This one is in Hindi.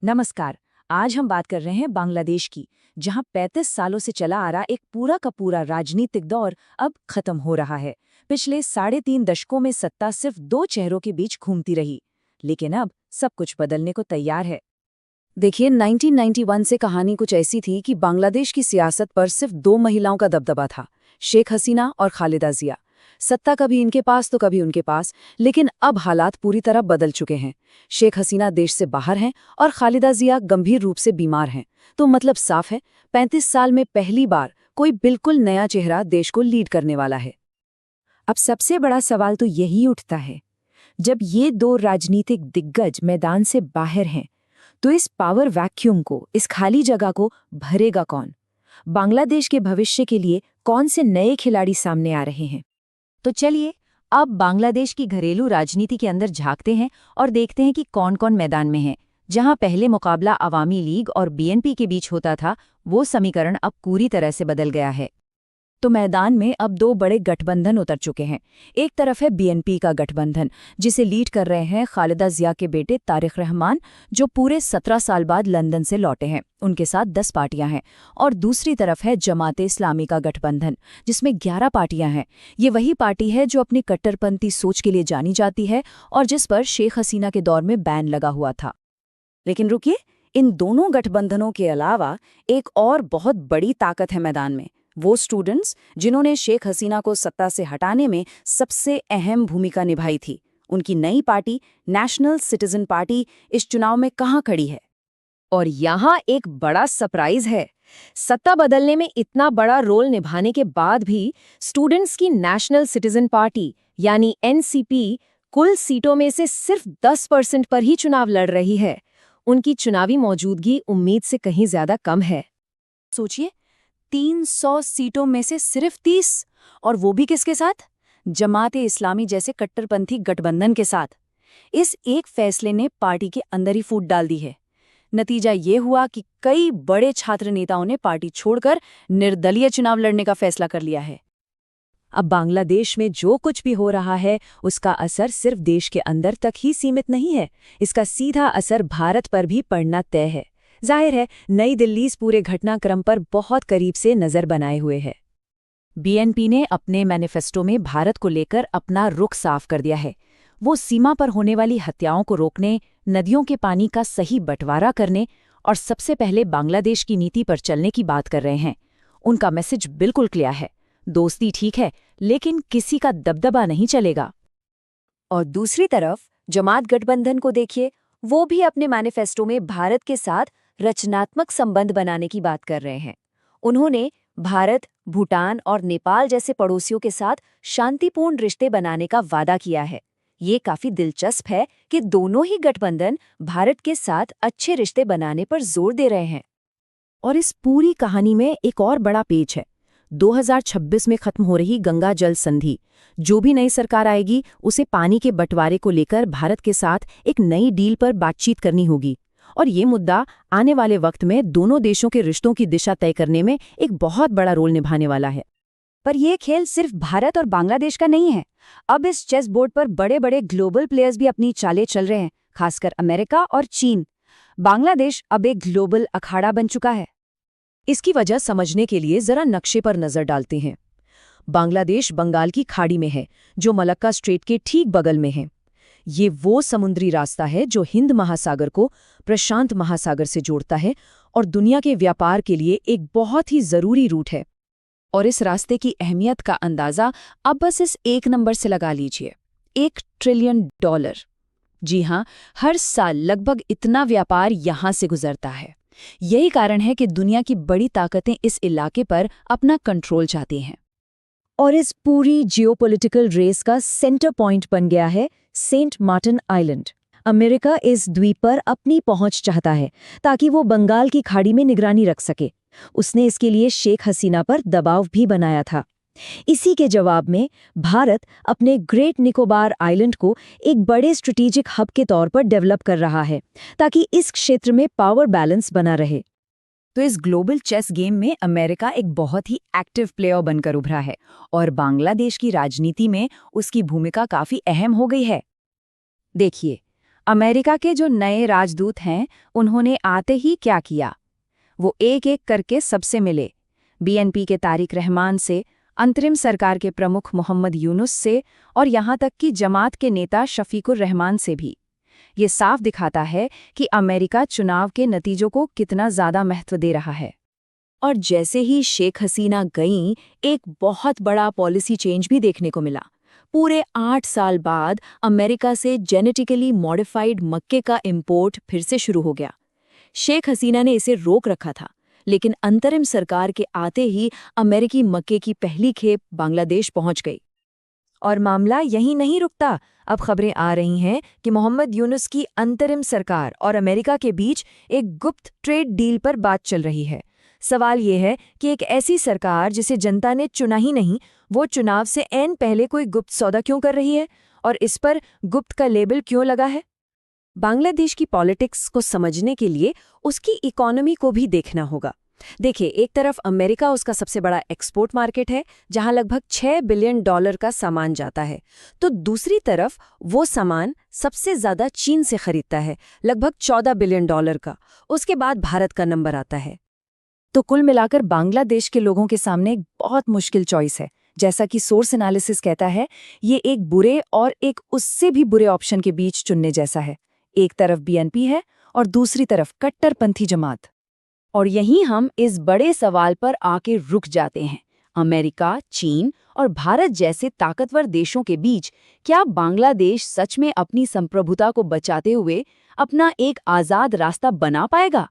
नमस्कार। आज हम बात कर रहे हैं बांग्लादेश की, जहां 35 सालों से चला आ रहा एक पूरा का पूरा राजनीतिक दौर अब खत्म हो रहा है। पिछले 3.5 दशकों में सत्ता सिर्फ दो चेहरों के बीच घूमती रही, लेकिन अब सब कुछ बदलने को तैयार है। देखिए, 1991 से कहानी कुछ ऐसी थी कि बांग्लादेश की सियासत पर सिर्फ दो महिलाओं का दबदबा था, शेख हसीना और खालिदा जिया। सत्ता कभी इनके पास तो कभी उनके पास, लेकिन अब हालात पूरी तरह बदल चुके हैं। शेख हसीना देश से बाहर हैं और खालिदा जिया गंभीर रूप से बीमार हैं। तो मतलब साफ है, 35 साल में पहली बार कोई बिल्कुल नया चेहरा देश को लीड करने वाला है। अब सबसे बड़ा सवाल तो यही उठता है, जब ये दो राजनीतिक दिग्गज मैदान से बाहर हैं, तो इस पावर वैक्यूम को, इस खाली जगह को भरेगा कौन? बांग्लादेश के भविष्य के लिए कौन से नए खिलाड़ी सामने आ रहे हैं? तो चलिए, अब बांग्लादेश की घरेलू राजनीति के अंदर झांकते हैं और देखते हैं कि कौन कौन मैदान में है। जहां पहले मुकाबला अवामी लीग और बीएनपी के बीच होता था, वो समीकरण अब पूरी तरह से बदल गया है। तो मैदान में अब दो बड़े गठबंधन उतर चुके हैं। एक तरफ है बीएनपी का गठबंधन, जिसे लीड कर रहे हैं खालिदा जिया के बेटे तारिक रहमान, जो पूरे 17 साल बाद लंदन से लौटे हैं। उनके साथ 10 पार्टियां हैं। और दूसरी तरफ है जमाते इस्लामी का गठबंधन, जिसमें 11 पार्टियां हैं। ये वही पार्टी है जो अपनी कट्टरपंथी सोच के लिए जानी जाती है और जिस पर शेख हसीना के दौर में बैन लगा हुआ था। लेकिन रुकिए, इन दोनों गठबंधनों के अलावा एक और बहुत बड़ी ताकत है मैदान में। वो स्टूडेंट्स जिन्होंने शेख हसीना को सत्ता से हटाने में सबसे अहम भूमिका निभाई थी। उनकी नई पार्टी नेशनल सिटीजन पार्टी इस चुनाव में कहाँ खड़ी है? और यहाँ एक बड़ा सरप्राइज है। सत्ता बदलने में इतना बड़ा रोल निभाने के बाद भी स्टूडेंट्स की नेशनल सिटीजन पार्टी यानी एनसीपी कुल सीटों में से सिर्फ 10% पर ही चुनाव लड़ रही है। उनकी चुनावी मौजूदगी उम्मीद से कहीं ज्यादा कम है। सोचिए, 300 सीटों में से सिर्फ 30, और वो भी किसके साथ? जमाते इस्लामी जैसे कट्टरपंथी गठबंधन के साथ। इस एक फैसले ने पार्टी के अंदर ही फूट डाल दी है। नतीजा ये हुआ कि कई बड़े छात्र नेताओं ने पार्टी छोड़कर निर्दलीय चुनाव लड़ने का फैसला कर लिया है। अब बांग्लादेश में जो कुछ भी हो रहा है, उसका असर सिर्फ देश के अंदर तक ही सीमित नहीं है। इसका सीधा असर भारत पर भी पड़ना तय है। जाहिर है, नई दिल्ली इस पूरे घटनाक्रम पर बहुत करीब से नजर बनाए हुए है। बीएनपी ने अपने मैनिफेस्टो में भारत को लेकर अपना रुख साफ कर दिया है। वो सीमा पर होने वाली हत्याओं को रोकने, नदियों के पानी का सही बंटवारा करने और सबसे पहले बांग्लादेश की नीति पर चलने की बात कर रहे हैं। उनका मैसेज बिल्कुल क्लियर है, दोस्ती ठीक है, लेकिन किसी का दबदबा नहीं चलेगा। और दूसरी तरफ जमात गठबंधन को देखिए, वो भी अपने मैनिफेस्टो में भारत के साथ रचनात्मक संबंध बनाने की बात कर रहे हैं। उन्होंने भारत, भूटान और नेपाल जैसे पड़ोसियों के साथ शांतिपूर्ण रिश्ते बनाने का वादा किया है। ये काफी दिलचस्प है कि दोनों ही गठबंधन भारत के साथ अच्छे रिश्ते बनाने पर जोर दे रहे हैं। और इस पूरी कहानी में एक और बड़ा पेच है। 2026 में खत्म हो रही गंगा जल संधि। जो भी नई सरकार आएगी, उसे पानी के बंटवारे को लेकर भारत के साथ एक नई डील पर बातचीत करनी होगी। और ये मुद्दा आने वाले वक्त में दोनों देशों के रिश्तों की दिशा तय करने में एक बहुत बड़ा रोल निभाने वाला है। पर यह खेल सिर्फ भारत और बांग्लादेश का नहीं है। अब इस चेस बोर्ड पर बड़े बड़े ग्लोबल प्लेयर्स भी अपनी चालें चल रहे हैं, खासकर अमेरिका और चीन। बांग्लादेश अब एक ग्लोबल अखाड़ा बन चुका है। इसकी वजह समझने के लिए जरा नक्शे पर नजर डालते हैं। बांग्लादेश बंगाल की खाड़ी में है, जो मलक्का स्ट्रेट के ठीक बगल में है। ये वो समुद्री रास्ता है जो हिंद महासागर को प्रशांत महासागर से जोड़ता है और दुनिया के व्यापार के लिए एक बहुत ही जरूरी रूट है। और इस रास्ते की अहमियत का अंदाजा अब बस इस एक नंबर से लगा लीजिए, $1 ट्रिलियन। जी हाँ, हर साल लगभग इतना व्यापार यहां से गुजरता है। यही कारण है कि दुनिया की बड़ी ताकतें इस इलाके पर अपना कंट्रोल चाहती हैं। और इस पूरी जियोपॉलिटिकल रेस का सेंटर पॉइंट बन गया है सेंट मार्टिन आइलैंड। अमेरिका इस द्वीप पर अपनी पहुंच चाहता है ताकि वो बंगाल की खाड़ी में निगरानी रख सके। उसने इसके लिए शेख हसीना पर दबाव भी बनाया था। इसी के जवाब में भारत अपने ग्रेट निकोबार आइलैंड को एक बड़े स्ट्रेटेजिक हब के तौर पर डेवलप कर रहा है ताकि इस क्षेत्र में पावर बैलेंस बना रहे। तो इस ग्लोबल चेस गेम में अमेरिका एक बहुत ही एक्टिव प्लेयर बनकर उभरा है और बांग्लादेश की राजनीति में उसकी भूमिका काफी अहम हो गई है। देखिए, अमेरिका के जो नए राजदूत हैं, उन्होंने आते ही क्या किया? वो एक-एक करके सबसे मिले। बीएनपी के तारिक रहमान से, अंतरिम सरकार के प्रमुख मोहम्मद यूनुस से और यहाँ तक कि जमात के नेता शफीकुर रहमान से भी। ये साफ दिखाता है कि अमेरिका चुनाव के नतीजों को कितना ज़्यादा महत्व दे रहा है। और जैसे ही शेख हसीना गईं, एक बहुत बड़ा पॉलिसी चेंज भी देखने को मिला। पूरे 8 साल बाद अमेरिका से जेनेटिकली मॉडिफाइड मक्के का इंपोर्ट फिर से शुरू हो गया। शेख हसीना ने इसे रोक रखा था, लेकिन अंतरिम सरकार के आते ही अमेरिकी मक्के की पहली खेप बांग्लादेश पहुंच गई। और मामला यहीं नहीं रुकता। अब खबरें आ रही हैं कि मोहम्मद यूनुस की अंतरिम सरकार और अमेरिका के बीच एक गुप्त ट्रेड डील पर बात चल रही है। सवाल ये है कि एक ऐसी सरकार जिसे जनता ने चुना ही नहीं, वो चुनाव से ऐन पहले कोई गुप्त सौदा क्यों कर रही है और इस पर गुप्त का लेबल क्यों लगा है? बांग्लादेश की पॉलिटिक्स को समझने के लिए उसकी इकोनॉमी को भी देखना होगा। देखिए, एक तरफ अमेरिका उसका सबसे बड़ा एक्सपोर्ट मार्केट है, जहां लगभग $6 बिलियन का सामान जाता है। तो दूसरी तरफ वो सामान सबसे ज्यादा चीन से खरीदता है, लगभग $14 बिलियन का। उसके बाद भारत का नंबर आता है। तो कुल मिलाकर बांग्लादेश के लोगों के सामने एक बहुत मुश्किल चॉइस है। जैसा कि सोर्स एनालिसिस कहता है, ये एक बुरे और एक उससे भी बुरे ऑप्शन के बीच चुनने जैसा है। एक तरफ बीएनपी है और दूसरी तरफ कट्टरपंथी जमात। और यहीं हम इस बड़े सवाल पर आके रुक जाते हैं। अमेरिका, चीन और भारत जैसे ताकतवर देशों के बीच क्या बांग्लादेश सच में अपनी संप्रभुता को बचाते हुए अपना एक आज़ाद रास्ता बना पाएगा?